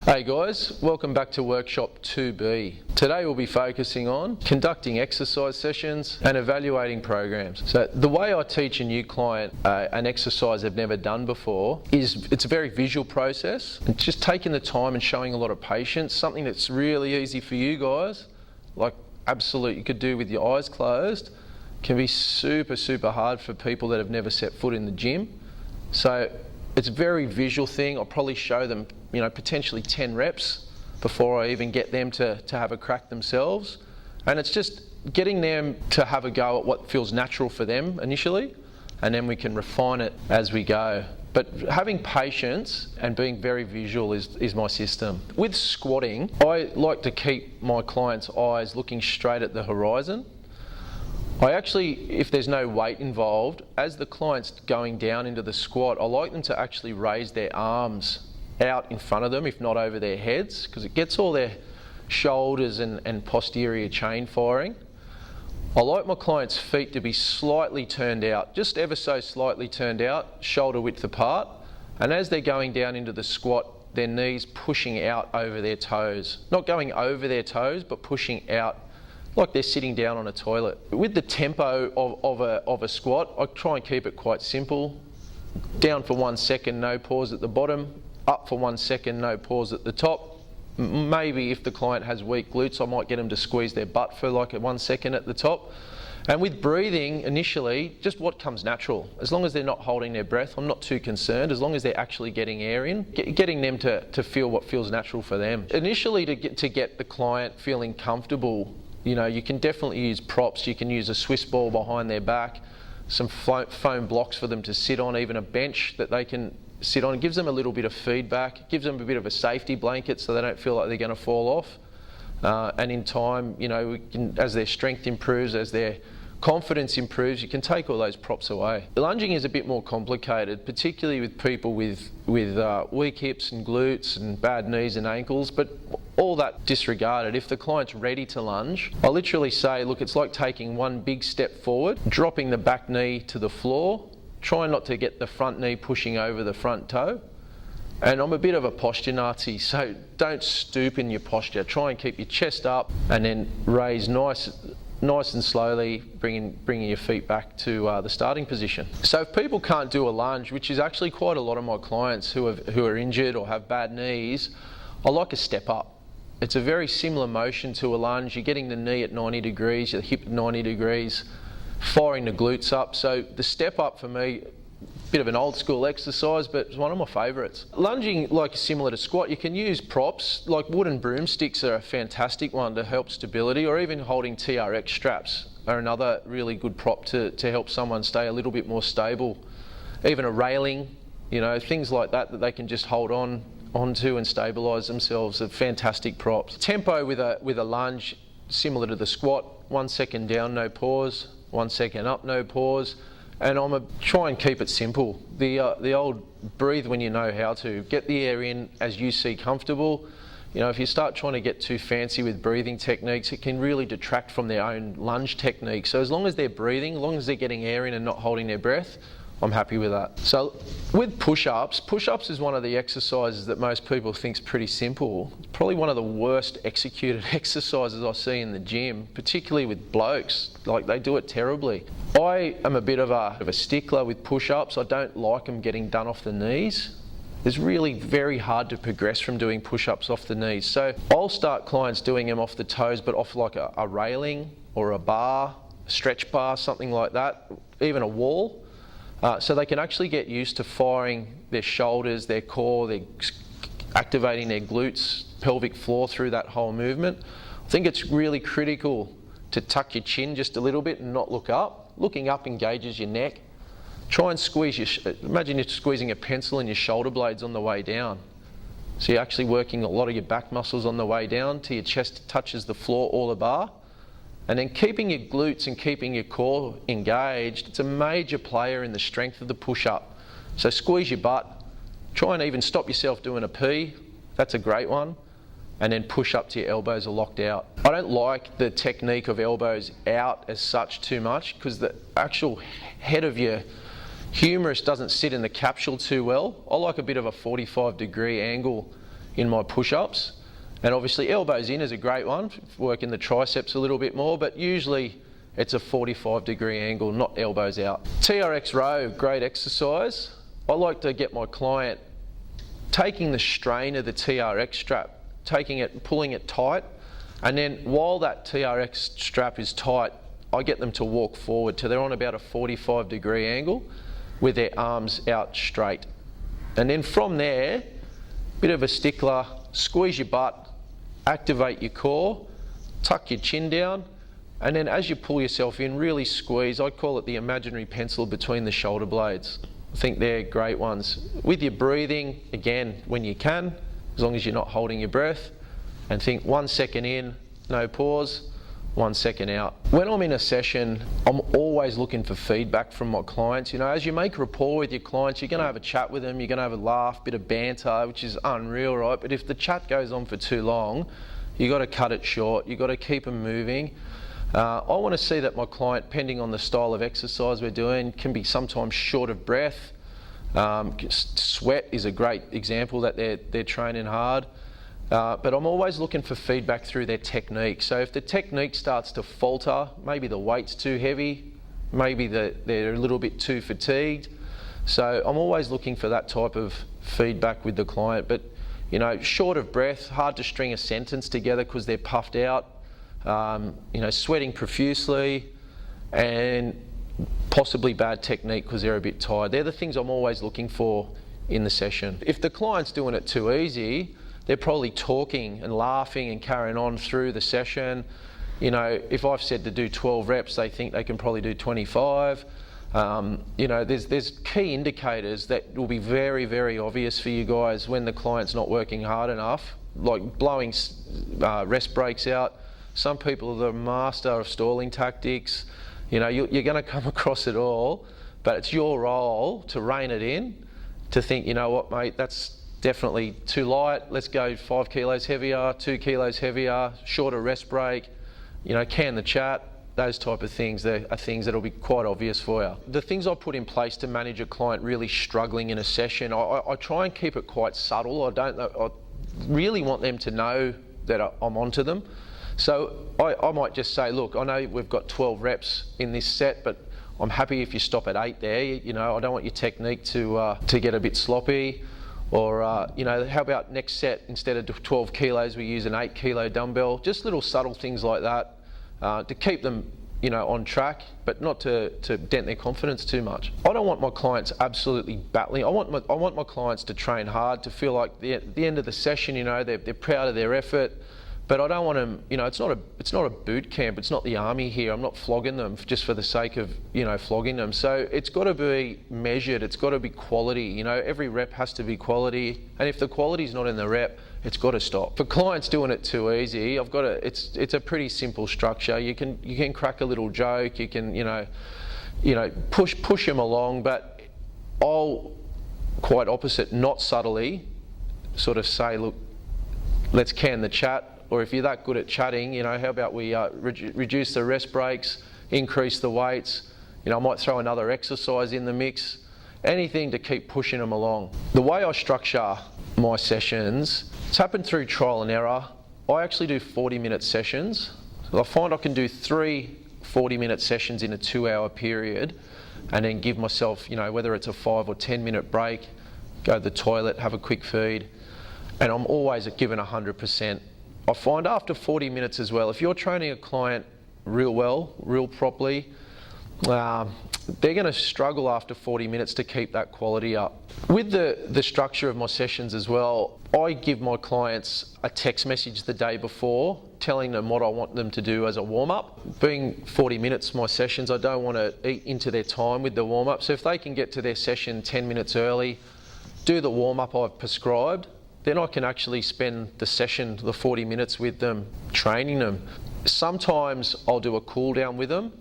Hey guys, welcome back to Workshop 2B. Today we'll be focusing on conducting exercise sessions and evaluating programs. So the way I teach a new client an exercise they've never done before is it's a very visual process. And just taking the time and showing a lot of patience, something that's really easy for you guys, like absolute you could do with your eyes closed, can be super hard for people that have never set foot in the gym. So it's a very visual thing. I'll probably show them, potentially 10 reps before I even get them to have a crack themselves. And it's just getting them to have a go at what feels natural for them initially, and then we can refine it as we go. But having patience and being very visual is my system. With squatting, I like to keep my clients' eyes looking straight at the horizon. I actually, if there's no weight involved, as the client's going down into the squat, I like them to actually raise their arms out in front of them, if not over their heads, because it gets all their shoulders and posterior chain firing. I like my clients' feet to be slightly turned out, just ever so slightly turned out, shoulder width apart, and as they're going down into the squat, their knees pushing out over their toes. Not going over their toes, but pushing out like they're sitting down on a toilet. With the tempo of a squat, I try and keep it quite simple. Down for 1 second, no pause at the bottom. Up for 1 second, no pause at the top. Maybe if the client has weak glutes, I might get them to squeeze their butt for like 1 second at the top. And with breathing, initially, just what comes natural. As long as they're not holding their breath, I'm not too concerned. As long as they're actually getting air in, getting them to feel what feels natural for them. Initially, to get the client feeling comfortable, you can definitely use props. You can use a Swiss ball behind their back, some foam blocks for them to sit on, even a bench that they can sit on. It gives them a little bit of feedback. It gives them a bit of a safety blanket so they don't feel like they're going to fall off. And in time, as their strength improves, as their confidence improves, you can take all those props away. Lunging is a bit more complicated, particularly with people with weak hips and glutes and bad knees and ankles, but all that disregarded, if the client's ready to lunge, I literally say, look, it's like taking one big step forward, dropping the back knee to the floor, try not to get the front knee pushing over the front toe. And I'm a bit of a posture Nazi, so don't stoop in your posture. Try and keep your chest up and then raise nice and slowly, bringing your feet back to the starting position. So if people can't do a lunge, which is actually quite a lot of my clients who are injured or have bad knees, I like a step up. It's a very similar motion to a lunge. You're getting the knee at 90 degrees, your hip at 90 degrees, firing the glutes up. So the step up for me, bit of an old school exercise, but it's one of my favourites. Lunging, like similar to squat, you can use props, like wooden broomsticks are a fantastic one to help stability, or even holding TRX straps are another really good prop to help someone stay a little bit more stable. Even a railing, things like that they can just hold onto and stabilise themselves are fantastic props. Tempo with a lunge, similar to the squat, 1 second down, no pause, 1 second up, no pause. And I'm going to try and keep it simple. The old breathe when you know how to. Get the air in as you see comfortable. If you start trying to get too fancy with breathing techniques, it can really detract from their own lunge technique. So as long as they're breathing, as long as they're getting air in and not holding their breath, I'm happy with that. So with push-ups is one of the exercises that most people think is pretty simple. Probably one of the worst executed exercises I see in the gym, particularly with blokes. Like, they do it terribly. I am a bit of a stickler with push-ups. I don't like them getting done off the knees. It's really very hard to progress from doing push-ups off the knees. So I'll start clients doing them off the toes, but off like a railing or a bar, a stretch bar, something like that, even a wall. So they can actually get used to firing their shoulders, their core, activating their glutes, pelvic floor through that whole movement. I think it's really critical to tuck your chin just a little bit and not look up. Looking up engages your neck. Try and squeeze imagine you're squeezing a pencil in your shoulder blades on the way down. So you're actually working a lot of your back muscles on the way down till your chest touches the floor or the bar. And then keeping your glutes and keeping your core engaged, it's a major player in the strength of the push-up. So squeeze your butt, try and even stop yourself doing a P, that's a great one, and then push up till your elbows are locked out. I don't like the technique of elbows out as such too much, because the actual head of your humerus doesn't sit in the capsule too well. I like a bit of a 45-degree angle in my push-ups. And obviously elbows in is a great one, working the triceps a little bit more, but usually it's a 45-degree angle, not elbows out. TRX row, great exercise. I like to get my client taking the strain of the TRX strap, taking it, pulling it tight, and then while that TRX strap is tight, I get them to walk forward till they're on about a 45-degree angle with their arms out straight. And then from there, bit of a stickler, squeeze your butt, activate your core, tuck your chin down, and then as you pull yourself in, really squeeze. I call it the imaginary pencil between the shoulder blades. I think they're great ones. With your breathing, again, when you can, as long as you're not holding your breath, and think 1 second in, no pause, 1 second out. When I'm in a session, I'm always looking for feedback from my clients. You know, as you make rapport with your clients, you're gonna have a chat with them, you're gonna have a laugh, bit of banter, which is unreal, right? But if the chat goes on for too long, you gotta cut it short, you gotta keep them moving. I want to see that my client, depending on the style of exercise we're doing, can be sometimes short of breath. Sweat is a great example that they're training hard. But I'm always looking for feedback through their technique. So if the technique starts to falter, maybe the weight's too heavy, maybe they're a little bit too fatigued. So I'm always looking for that type of feedback with the client. But you know, short of breath, hard to string a sentence together because they're puffed out. You know, sweating profusely, and possibly bad technique because they're a bit tired. They're the things I'm always looking for in the session. If the client's doing it too easy, they're probably talking and laughing and carrying on through the session. You know, if I've said to do 12 reps, they think they can probably do 25. You know, there's key indicators that will be very, very obvious for you guys when the client's not working hard enough, like blowing rest breaks out. Some people are the master of stalling tactics. You know, you're going to come across it all, but it's your role to rein it in, to think, you know what, mate, that's definitely too light. Let's go 5 kilos heavier, 2 kilos heavier, shorter rest break, you know, can the chat, those type of things. They are things that'll be quite obvious for you. The things I put in place to manage a client really struggling in a session, I try and keep it quite subtle. I really want them to know that I'm onto them. So I might just say, look, I know we've got 12 reps in this set, but I'm happy if you stop at 8 there. You know, I don't want your technique to get a bit sloppy. Or, you know, how about next set, instead of 12 kilos, we use an 8 kilo dumbbell. Just little subtle things like that to keep them, you know, on track, but not to dent their confidence too much. I don't want my clients absolutely battling. I want my clients to train hard, to feel like at the end of the session, you know, they're proud of their effort. But I don't want them, you know, it's not a boot camp, it's not the army here. I'm not flogging them just for the sake of, you know, flogging them. So it's got to be measured, it's got to be quality, you know, every rep has to be quality. And if the quality's not in the rep, it's got to stop. For clients doing it too easy, it's a pretty simple structure. You can crack a little joke, you can, you know, push them along, but I'll, quite opposite, not subtly, sort of say, look, let's can the chat. Or if you're that good at chatting, you know, how about we reduce the rest breaks, increase the weights, you know, I might throw another exercise in the mix, anything to keep pushing them along. The way I structure my sessions, it's happened through trial and error. I actually do 40-minute sessions. I find I can do 3 40-minute sessions in a 2-hour period, and then give myself, you know, whether it's a 5 or 10-minute break, go to the toilet, have a quick feed, and I'm always given 100%. I find after 40 minutes as well, if you're training a client real well, real properly, they're going to struggle after 40 minutes to keep that quality up. With the structure of my sessions as well, I give my clients a text message the day before telling them what I want them to do as a warm-up. Being 40 minutes my sessions, I don't want to eat into their time with the warm-up. So if they can get to their session 10 minutes early, do the warm-up I've prescribed, then I can actually spend the session, the 40 minutes with them, training them. Sometimes I'll do a cool down with them,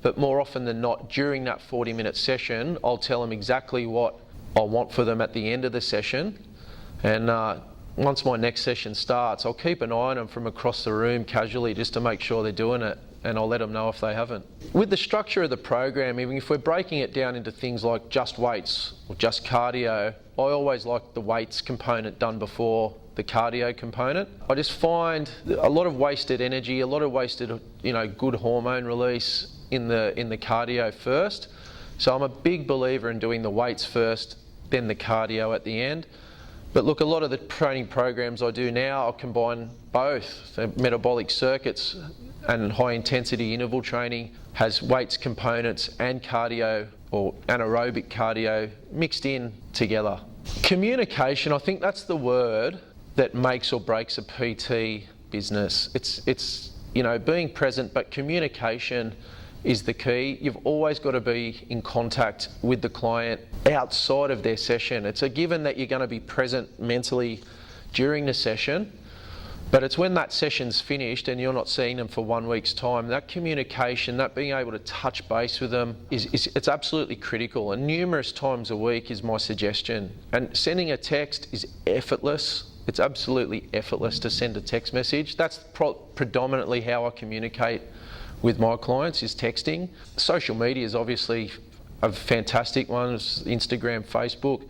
but more often than not, during that 40-minute session, I'll tell them exactly what I want for them at the end of the session. And once my next session starts, I'll keep an eye on them from across the room casually just to make sure they're doing it, and I'll let them know if they haven't. With the structure of the program, even if we're breaking it down into things like just weights or just cardio, I always like the weights component done before the cardio component. I just find a lot of wasted energy, a lot of wasted, good hormone release in the cardio first. So I'm a big believer in doing the weights first, then the cardio at the end. But look, a lot of the training programs I do now, I'll combine both. The metabolic circuits and high intensity interval training has weights components and cardio or anaerobic cardio mixed in together. Communication, I think that's the word that makes or breaks a PT business. It's being present, but communication is the key. You've always got to be in contact with the client outside of their session. It's a given that you're going to be present mentally during the session, but it's when that session's finished and you're not seeing them for 1 week's time, that communication, that being able to touch base with them it's absolutely critical, and numerous times a week is my suggestion. And sending a text is effortless. It's absolutely effortless to send a text message. That's predominantly how I communicate with my clients, is texting. Social media is obviously a fantastic one, Instagram, Facebook,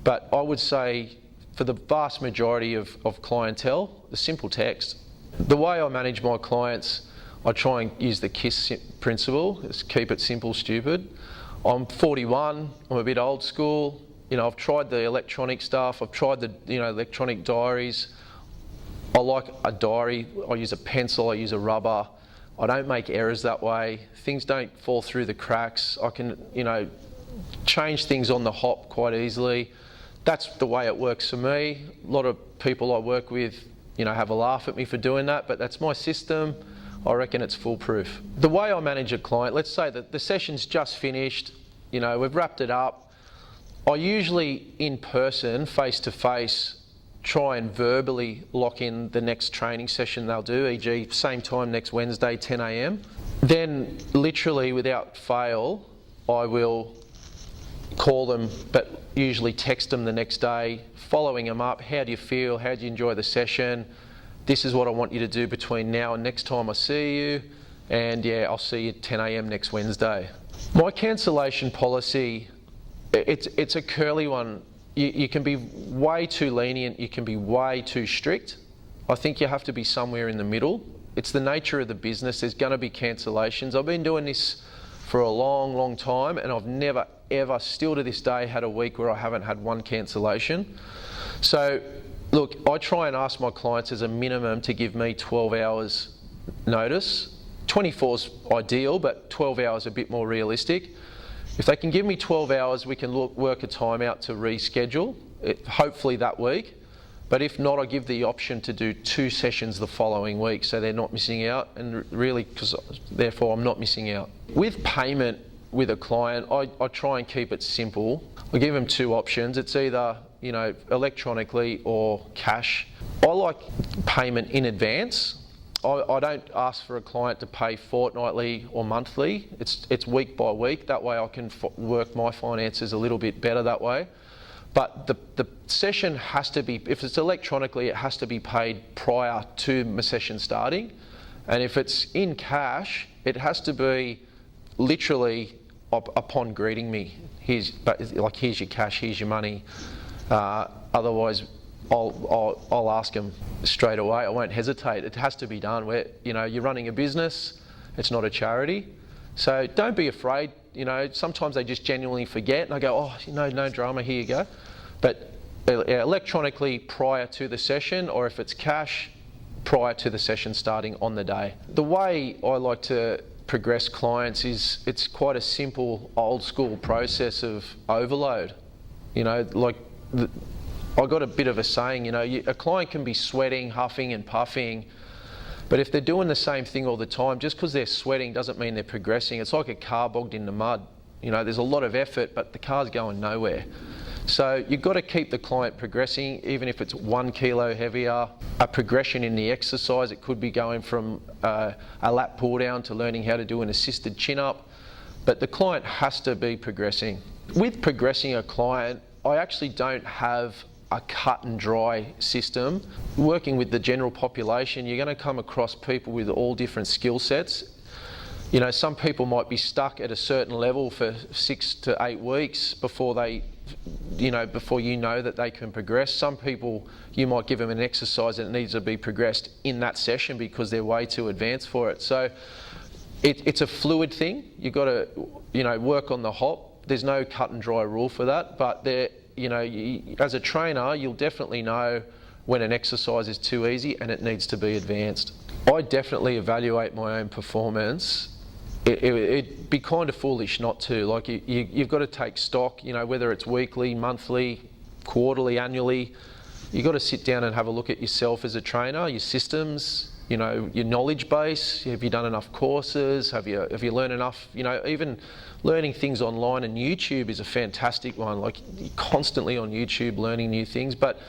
but I would say for the vast majority of clientele, the simple text. The way I manage my clients, I try and use the KISS principle, is keep it simple, stupid. I'm 41, I'm a bit old school. I've tried the electronic stuff, I've tried the electronic diaries. I like a diary, I use a pencil, I use a rubber. I don't make errors that way. Things don't fall through the cracks. I can, change things on the hop quite easily. That's the way it works for me. A lot of people I work with, have a laugh at me for doing that, but that's my system. I reckon it's foolproof. The way I manage a client, let's say that the session's just finished, we've wrapped it up. I usually, in person, face to face, try and verbally lock in the next training session they'll do, e.g. same time next Wednesday, 10 a.m. Then literally without fail, I will call them, but usually text them the next day, following them up. How do you feel? How do you enjoy the session? This is what I want you to do between now and next time I see you. And yeah, I'll see you at 10 a.m. next Wednesday. My cancellation policy, it's a curly one. You can be way too lenient, you can be way too strict. I think you have to be somewhere in the middle. It's the nature of the business, there's going to be cancellations. I've been doing this for a long, long time, and I've never, ever, still to this day, had a week where I haven't had one cancellation. So, look, I try and ask my clients as a minimum to give me 12 hours notice. 24 is ideal, but 12 hours a bit more realistic. If they can give me 12 hours, we can work a time out to reschedule, hopefully that week. But if not, I give the option to do 2 sessions the following week, so they're not missing out, and really, because therefore I'm not missing out. With payment with a client, I try and keep it simple. I give them 2 options. It's either, electronically or cash. I like payment in advance. I don't ask for a client to pay fortnightly or monthly. It's week by week. That way I can work my finances a little bit better that way. But the session has to be, if it's electronically, it has to be paid prior to my session starting. And if it's in cash, it has to be literally upon greeting me. Here's your cash, here's your money. Otherwise, I'll ask them straight away. I won't hesitate. It has to be done. You're running a business. It's not a charity. So don't be afraid. Sometimes they just genuinely forget, and I go, no drama. Here you go. But electronically prior to the session, or if it's cash, prior to the session starting on the day. The way I like to progress clients is it's quite a simple, old school process of overload. I got a bit of a saying, a client can be sweating, huffing and puffing, but if they're doing the same thing all the time, just because they're sweating doesn't mean they're progressing. It's like a car bogged in the mud. There's a lot of effort, but the car's going nowhere. So you've got to keep the client progressing, even if it's 1 kilo heavier. A progression in the exercise, it could be going from a lat pull down to learning how to do an assisted chin up, but the client has to be progressing. With progressing a client, I actually don't have a cut and dry system. Working with the general population, you're going to come across people with all different skill sets. Some people might be stuck at a certain level for 6 to 8 weeks before they before you know that they can progress. Some people, you might give them an exercise and it needs to be progressed in that session because they're way too advanced for it. So it's a fluid thing. You've got to, work on the hop. There's no cut and dry rule for that, but as a trainer, you'll definitely know when an exercise is too easy and it needs to be advanced. I definitely evaluate my own performance. It'd be kind of foolish not to. Like you've got to take stock, whether it's weekly, monthly, quarterly, annually. You've got to sit down and have a look at yourself as a trainer, your systems, your knowledge base. Have you done enough courses? Have you learned enough? Even learning things online, and YouTube is a fantastic one. Like you're constantly on YouTube learning new things, but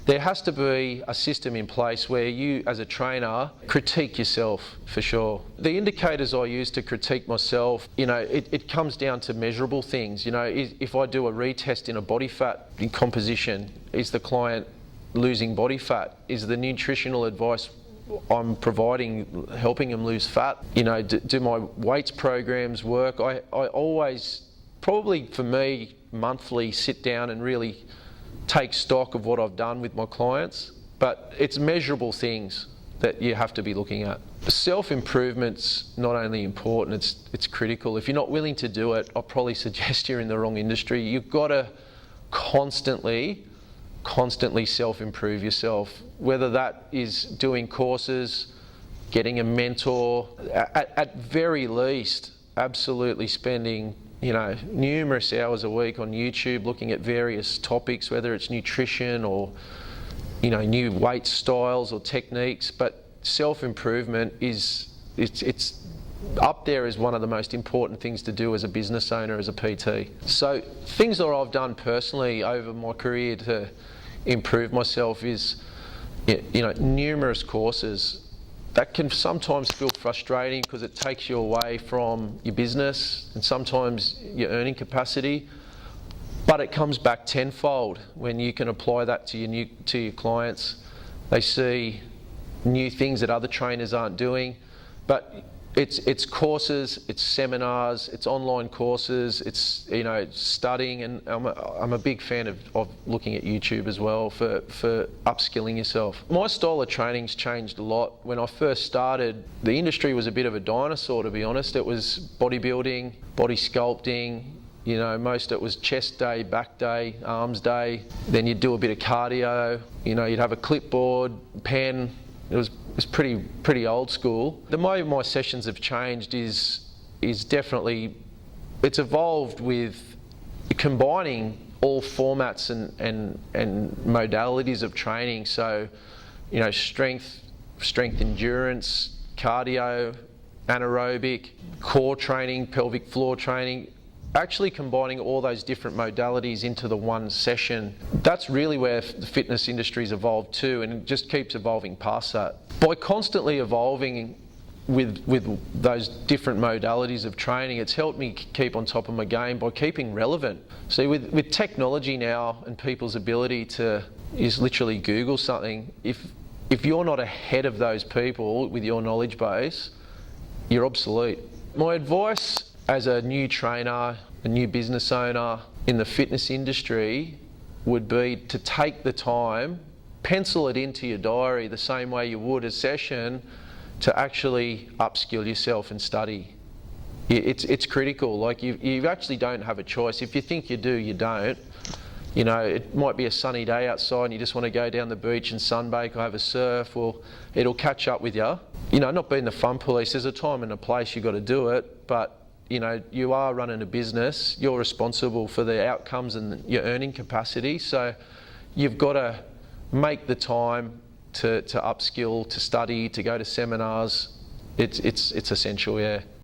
there has to be a system in place where you, as a trainer, critique yourself for sure. The indicators I use to critique myself, it comes down to measurable things. If I do a retest in a body fat in composition, is the client losing body fat? Is the nutritional advice I'm providing helping them lose fat? Do my weights programs work? I always, probably for me, monthly sit down and really take stock of what I've done with my clients, but it's measurable things that you have to be looking at. Self-improvement's not only important, it's critical. If you're not willing to do it, I'll probably suggest you're in the wrong industry. You've got to constantly self-improve yourself, whether that is doing courses, getting a mentor, at very least, absolutely spending numerous hours a week on YouTube looking at various topics, whether it's nutrition or new weight styles or techniques. But self-improvement it's up there as one of the most important things to do as a business owner, as a PT. So things that I've done personally over my career to improve myself is numerous courses. That can sometimes feel frustrating because it takes you away from your business and sometimes your earning capacity, but it comes back tenfold when you can apply that to your clients. They see new things that other trainers aren't doing, but it's courses, it's seminars, it's online courses, it's studying, and I'm a big fan of looking at YouTube as well for upskilling yourself. My style of training's changed a lot. When I first started, the industry was a bit of a dinosaur, to be honest. It was bodybuilding, body sculpting. Most it was chest day, back day, arms day. Then you'd do a bit of cardio. You'd have a clipboard, pen. It was pretty old school. The way my sessions have changed is definitely, it's evolved with combining all formats and modalities of training. So, strength endurance, cardio, anaerobic, core training, pelvic floor training. Actually combining all those different modalities into the one session. That's really where the fitness industry's evolved too, and it just keeps evolving past that. By constantly evolving with those different modalities of training, it's helped me keep on top of my game by keeping relevant. See, with technology now and people's ability to just literally Google something, if you're not ahead of those people with your knowledge base, you're obsolete. My advice as a new trainer, a new business owner in the fitness industry would be to take the time, pencil it into your diary the same way you would a session, to actually upskill yourself and study. It's critical. Like you actually don't have a choice. If you think you do, you don't. It might be a sunny day outside and you just want to go down the beach and sunbake or have a surf. Well, it'll catch up with you. Not being the fun police, there's a time and a place you've got to do it, but you are running a business, you're responsible for the outcomes and your earning capacity, so you've got to make the time to upskill, to study, to go to seminars. It's essential, yeah.